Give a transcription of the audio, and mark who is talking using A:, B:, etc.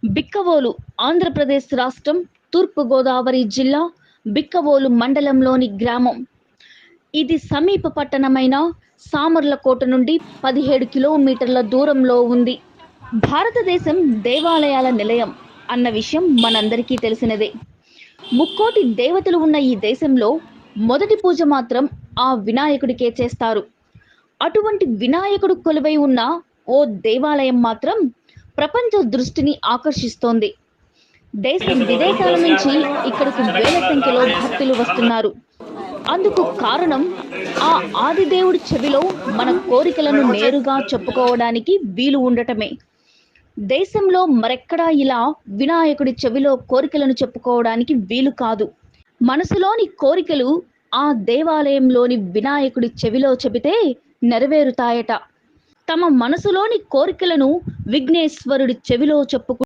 A: బిక్కవోలు ఆంధ్రప్రదేశ్ రాష్ట్రం తూర్పుగోదావరి జిల్లా బిక్కవోలు మండలంలోని గ్రామం. ఇది సమీప పట్టణమైన సామర్లకోట నుండి 17 కిలోమీటర్ల దూరంలో ఉంది. భారతదేశం దేవాలయాల నిలయం అన్న విషయం మనందరికీ తెలిసినదే. ముక్కోటి దేవతలు ఉన్న ఈ దేశంలో మొదటి పూజ మాత్రం ఆ వినాయకుడికే చేస్తారు. అటువంటి వినాయకుడు కొలువై ఉన్న ఓ దేవాలయం మాత్రం ప్రపంచ దృష్టిని ఆకర్షిస్తోంది. దేశ విదేశాల నుంచి ఇక్కడకు వేల సంఖ్యలో భక్తులు వస్తున్నారు. అందుకు కారణం ఆ ఆదిదేవుడి చెవిలో మన కోరికలను నేరుగా చెప్పుకోవడానికి వీలు ఉండటమే. దేశంలో మరెక్కడా ఇలా వినాయకుడి చెవిలో కోరికలను చెప్పుకోవడానికి వీలు కాదు. మనసులోని కోరికలు ఆ దేవాలయంలోని వినాయకుడి చెవిలో చెబితే నెరవేరుతాయట. తమ మనసులోని కోరికలను విఘ్నేశ్వరుడి చెవిలో చెప్పుకు